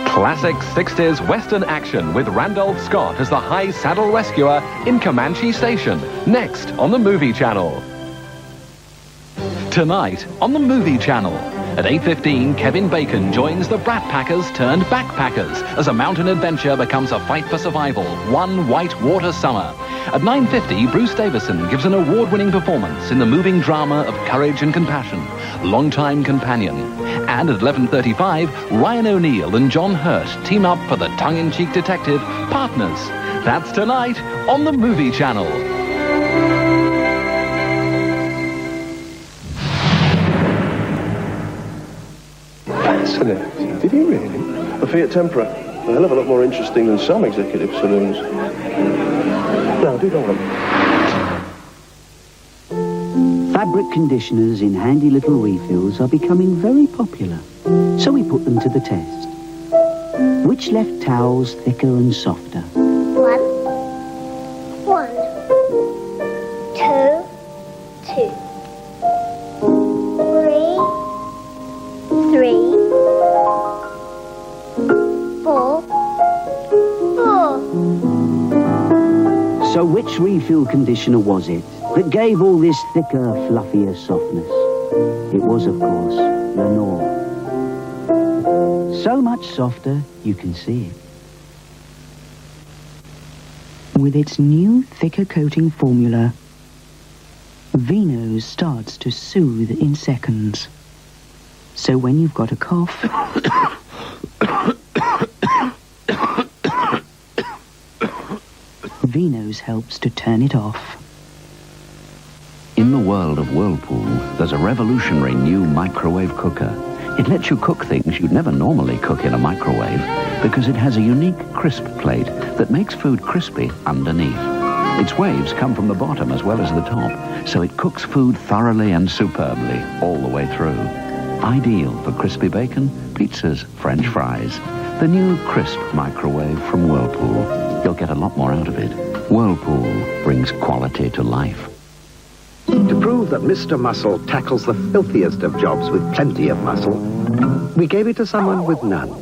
Classic 60s Western action with Randolph Scott as the High Saddle Rescuer in Comanche Station. Next on the Movie Channel. Tonight on the Movie Channel. At 8:15, Kevin Bacon joins the Brat Packers turned Backpackers as a mountain adventure becomes a fight for survival, one white water summer. At 9:50, Bruce Davison gives an award-winning performance in the moving drama of courage and compassion, Longtime Companion. And at 11:35, Ryan O'Neal and John Hurt team up for the tongue-in-cheek detective Partners. That's tonight on the Movie Channel. Fascinating. Did he really? A Fiat Tempera. A hell of a lot more interesting than some executive saloons. Now, do go on. Fabric conditioners in handy little refills are becoming very popular, so we put them to the test. Which left towels thicker and softer? 1, 2, 2. 3, 4, 4. So which refill conditioner was it that gave all this thicker, fluffier softness? It was, of course, Lenore. So much softer, you can see it. With its new, thicker coating formula, Vino's starts to soothe in seconds. So when you've got a cough... Vino's helps to turn it off. In the world of Whirlpool, there's a revolutionary new microwave cooker. It lets you cook things you'd never normally cook in a microwave because it has a unique crisp plate that makes food crispy underneath. Its waves come from the bottom as well as the top, so it cooks food thoroughly and superbly all the way through. Ideal for crispy bacon, pizzas, French fries. The new crisp microwave from Whirlpool. You'll get a lot more out of it. Whirlpool brings quality to life. To prove that Mr. Muscle tackles the filthiest of jobs with plenty of muscle, we gave it to someone with none.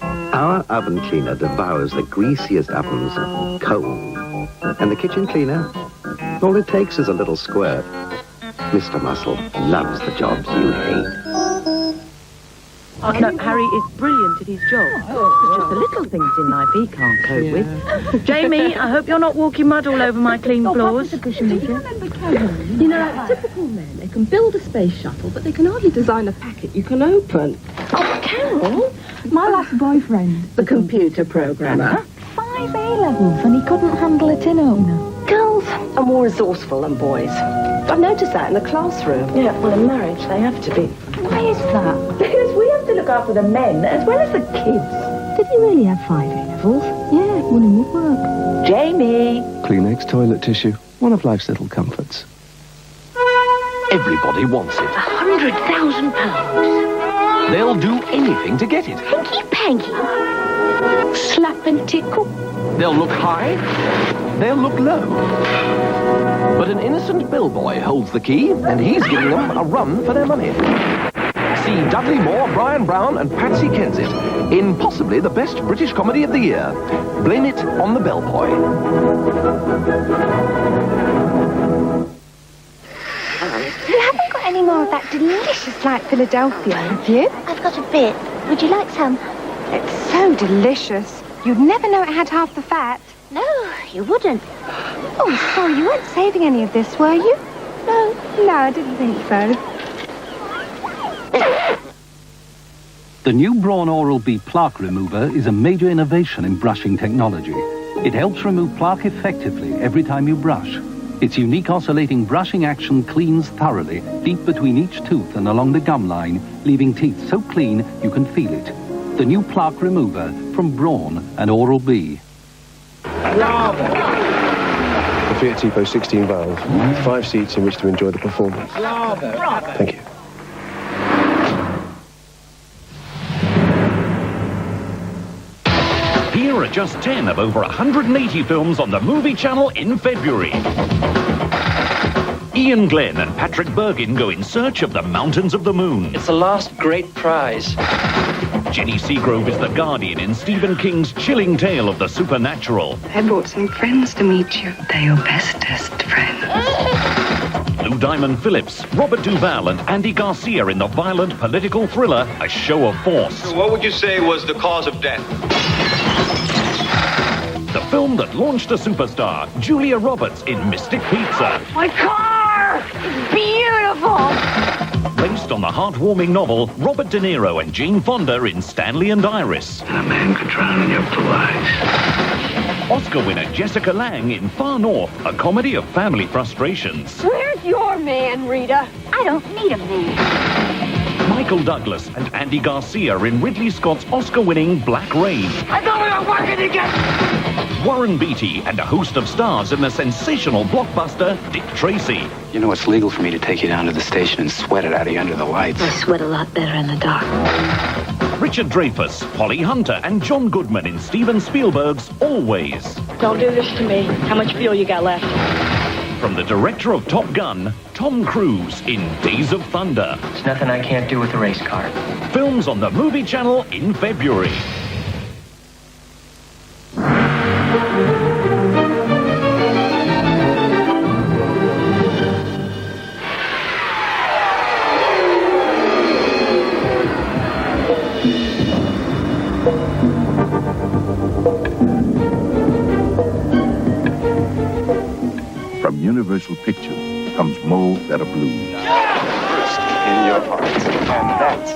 Our oven cleaner devours the greasiest ovens and coal. And the kitchen cleaner, all it takes is a little squirt. Mr. Muscle loves the jobs you hate. No, Harry is brilliant at his job. It's just the little things in life he can't cope with. Jamie, I hope you're not walking mud all over my clean floors. You know, like typical men, they can build a space shuttle, but they can hardly design a packet you can open. Oh, Carol, my last boyfriend, The computer programmer. 5 A-levels, and he couldn't handle a tin opener. Girls are more resourceful than boys. I've noticed that in the classroom. Yeah, well, in marriage, they have to be. Why is that? Because we have to look after the men as well as the kids. Did he really have 5 A-levels? Yeah, one in woodwork. Jamie! Kleenex toilet tissue. One of life's little comforts. Everybody wants it. £100,000. They'll do anything to get it. Hanky panky. Slap and tickle. They'll look high, they'll look low. But an innocent bellboy holds the key, and he's giving them a run for their money. See Dudley Moore, Brian Brown, and Patsy Kensit in possibly the best British comedy of the year. Blame it on the bellboy. You haven't got any more of that delicious light Philadelphia, have you? I've got a bit. Would you like some? It's so delicious. You'd never know it had half the fat. No, you wouldn't. Oh, sorry, you weren't saving any of this, were you? No, I didn't think so. The new Braun Oral-B plaque remover is a major innovation in brushing technology. It helps remove plaque effectively every time you brush. Its unique oscillating brushing action cleans thoroughly, deep between each tooth and along the gum line, leaving teeth so clean you can feel it. The new plaque remover from Braun and Oral-B. The Fiat Tipo 16 valve. 5 seats in which to enjoy the performance. Thank you. Here are just 10 of over 180 films on the Movie Channel in February. Ian Glenn and Patrick Bergin go in search of the Mountains of the Moon. It's the last great prize. Jenny Seagrove is the guardian in Stephen King's chilling tale of the supernatural. I brought some friends to meet you. They're your bestest friends. Lou Diamond Phillips, Robert Duvall and Andy Garcia in the violent political thriller A Show of Force. So what would you say was the cause of death? The film that launched a superstar, Julia Roberts in Mystic Pizza. My car is beautiful. Based on the heartwarming novel, Robert De Niro and Jane Fonda in Stanley and Iris. And a man could drown in your blue eyes. Oscar winner Jessica Lange in Far North, a comedy of family frustrations. Where's your man, Rita? I don't need a man. Michael Douglas and Andy Garcia in Ridley Scott's Oscar-winning Black Rain. I thought we were working together. Warren Beatty and a host of stars in the sensational blockbuster Dick Tracy. You know it's legal for me to take you down to the station and sweat it out of you under the lights. I sweat a lot better in the dark. Richard Dreyfuss, Holly Hunter, and John Goodman in Steven Spielberg's Always. Don't do this to me. How much fuel you got left? From the director of Top Gun, Tom Cruise in Days of Thunder. There's nothing I can't do with a race car. Films on the Movie Channel in February. From Universal Pictures comes Mo Better Blues. First in your hearts, and that's...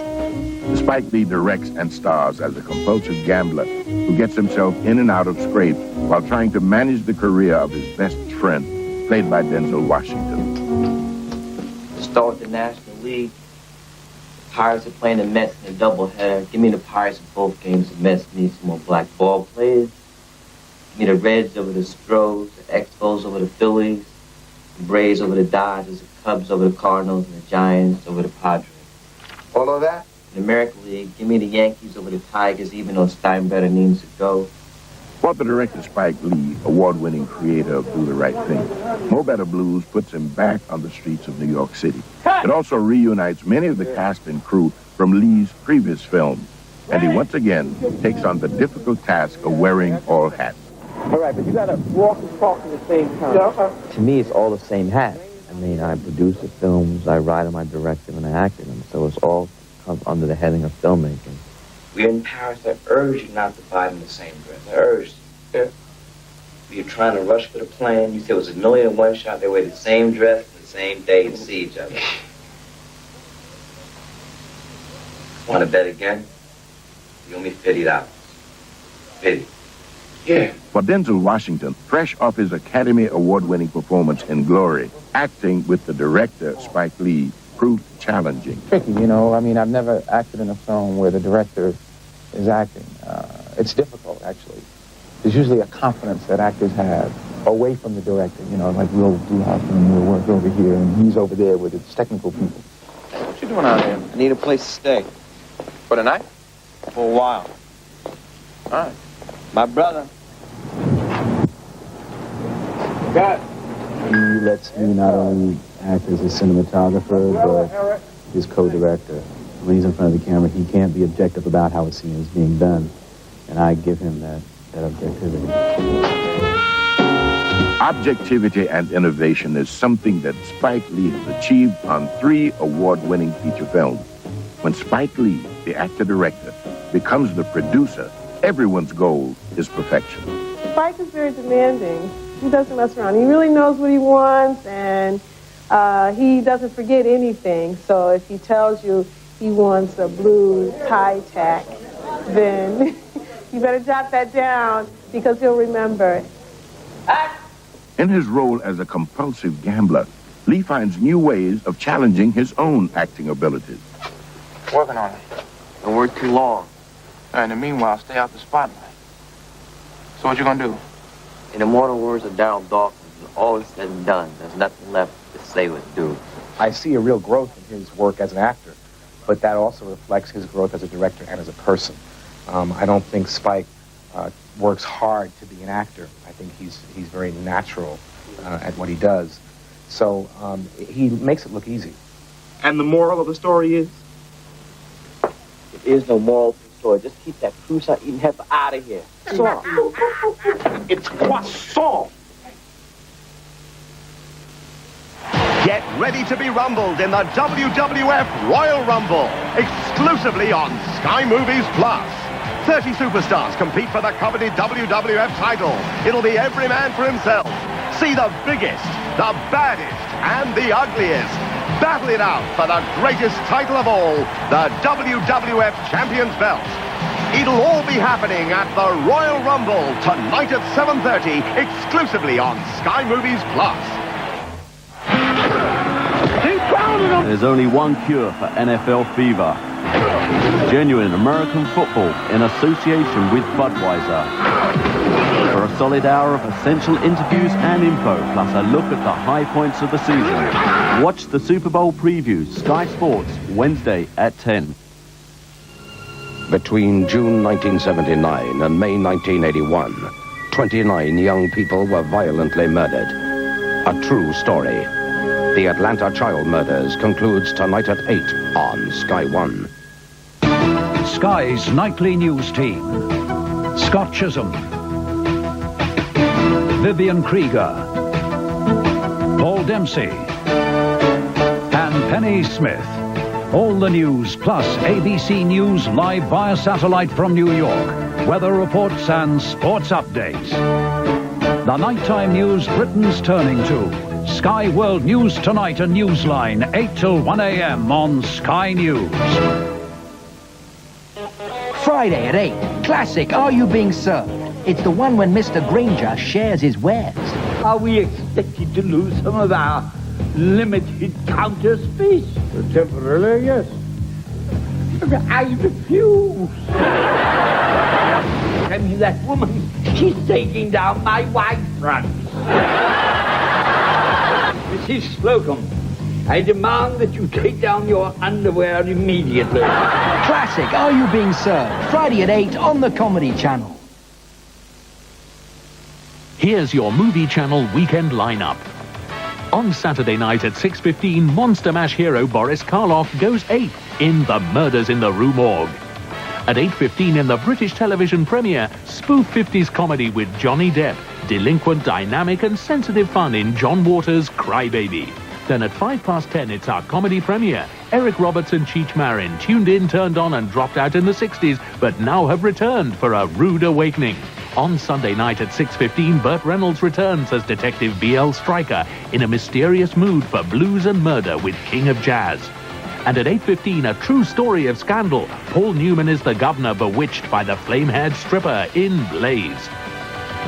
Spike Lee directs and stars as a compulsive gambler who gets himself in and out of scrapes while trying to manage the career of his best friend, played by Denzel Washington. Start with the National League. The Pirates are playing the Mets in a doubleheader. Give me the Pirates in both games. The Mets need some more black ball players. Give me the Reds over the Stros, the Expos over the Phillies, the Braves over the Dodgers, the Cubs over the Cardinals, and the Giants over the Padres. All of that? In the American League, give me the Yankees over the Tigers, even though Steinbrenner needs to go. For the director Spike Lee, award-winning creator of Do the Right Thing, Mo Better Blues puts him back on the streets of New York City. It also reunites many of the cast and crew from Lee's previous films, and he once again takes on the difficult task of wearing all hats. All right, but you gotta walk and talk at the same time. To me, it's all the same hat. I mean, I produce the films, I write them, I direct them, and I act in them. So it's all comes under the heading of filmmaking. We're in Paris. I urge you not to buy in the same dress. I urge you. Yeah. You're trying to rush for the plane. You said it was $1 million in one shot. They wear the same dress the same day to see each other. Want to bet again? You owe me $50. 50. Yeah. For Denzel Washington, fresh off his Academy Award-winning performance in Glory, acting with the director, Spike Lee, proved challenging. Tricky, you know. I mean, I've never acted in a film where the director is acting. It's difficult, actually. There's usually a confidence that actors have away from the director. You know, like we'll do our thing, we'll work over here, and he's over there with his technical people. What you doing out here? I need a place to stay. For the night? For a while. All right. My brother. Got it. He lets me not only act as a cinematographer, but his co-director. When he's in front of the camera, he can't be objective about how a scene is being done. And I give him that objectivity. Objectivity and innovation is something that Spike Lee has achieved on 3 award-winning feature films. When Spike Lee, the actor-director, becomes the producer, everyone's goal is perfection. Spike is very demanding. He doesn't mess around. He really knows what he wants, and he doesn't forget anything. So if he tells you he wants a blue tie tack, then you better jot that down because he'll remember it. In his role as a compulsive gambler, Lee finds new ways of challenging his own acting abilities. Working on it. Don't work too long. In the meanwhile, stay out the spotlight. So what you gonna do? In the immortal words of Darryl Dawkins, when all is said and done, there's nothing left to say or do. I see a real growth in his work as an actor, but that also reflects his growth as a director and as a person. I don't think Spike works hard to be an actor. I think he's very natural at what he does. So he makes it look easy. And the moral of the story is? There is no moral to the story. Just keep that crucial eating heifer out of here. Soft. It's croissant. Get ready to be rumbled in the WWF Royal Rumble, exclusively on Sky Movies Plus. 30 superstars compete for the coveted WWF title. It'll be every man for himself. See the biggest, the baddest, and the ugliest battle it out for the greatest title of all, the WWF Champion's Belt. It'll all be happening at the Royal Rumble tonight at 7:30, exclusively on Sky Movies Plus. There's only one cure for NFL fever. Genuine American football in association with Budweiser. For a solid hour of essential interviews and info, plus a look at the high points of the season. Watch the Super Bowl preview, Sky Sports, Wednesday at 10. Between June 1979 and May 1981, 29 young people were violently murdered. A true story. The Atlanta child murders concludes tonight at 8 on Sky One. Sky's nightly news team. Scott Chisholm, Vivian Krieger, Paul Dempsey, and Penny Smith. All the news plus ABC News live via satellite from New York. Weather reports and sports updates. The nighttime news Britain's turning to. Sky World News Tonight and Newsline, 8 till 1 a.m. on Sky News. Friday at 8. Classic, Are You Being Served? It's the one when Mr. Granger shares his wares. Are we expected to lose some of our limited counter space? Temporarily, yes. I refuse. I mean, that woman, she's taking down my wine front. Mrs. Slocum, I demand that you take down your underwear immediately. Classic, Are You Being Served? Friday at 8 on the Comedy Channel. Here's your Movie Channel weekend lineup. On Saturday night at 6:15, Monster Mash hero Boris Karloff goes 8th in The Murders in the Rue Morgue. At 8:15 in the British television premiere, spoof 50s comedy with Johnny Depp, delinquent, dynamic and sensitive fun in John Waters' Crybaby. Then at 10:05, it's our comedy premiere. Eric Roberts and Cheech Marin tuned in, turned on and dropped out in the 60s, but now have returned for a rude awakening. On Sunday night at 6:15, Burt Reynolds returns as Detective B.L. Stryker in a mysterious mood for blues and murder with King of Jazz. And at 8:15, a true story of scandal. Paul Newman is the governor bewitched by the flame-haired stripper in Blaze.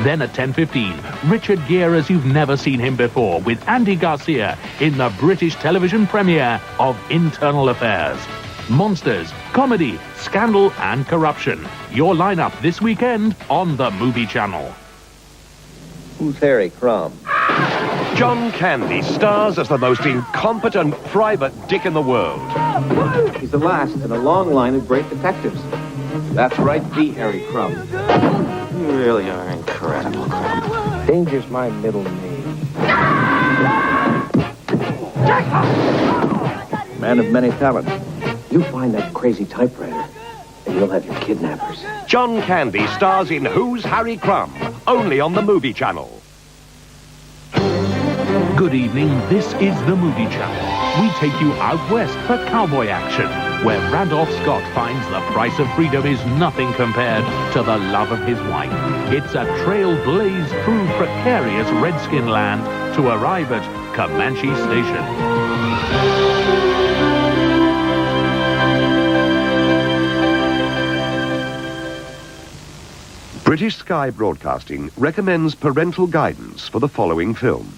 Then at 10:15, Richard Gere as you've never seen him before with Andy Garcia in the British television premiere of Internal Affairs. Monsters, comedy, scandal and corruption. Your lineup this weekend on the Movie Channel. Who's Harry Crumb? John Candy stars as the most incompetent private dick in the world. He's the last in a long line of great detectives. That's right, the Harry Crumb. You really are incredible, Crumb. Danger's my middle name. Man of many talents. You find that crazy typewriter, and you'll have your kidnappers. John Candy stars in Who's Harry Crumb, only on the Movie Channel. Good evening, this is the Movie Channel. We take you out west for cowboy action, where Randolph Scott finds the price of freedom is nothing compared to the love of his wife. It's a trail blazed through precarious redskin land to arrive at Comanche Station. British Sky Broadcasting recommends parental guidance for the following film.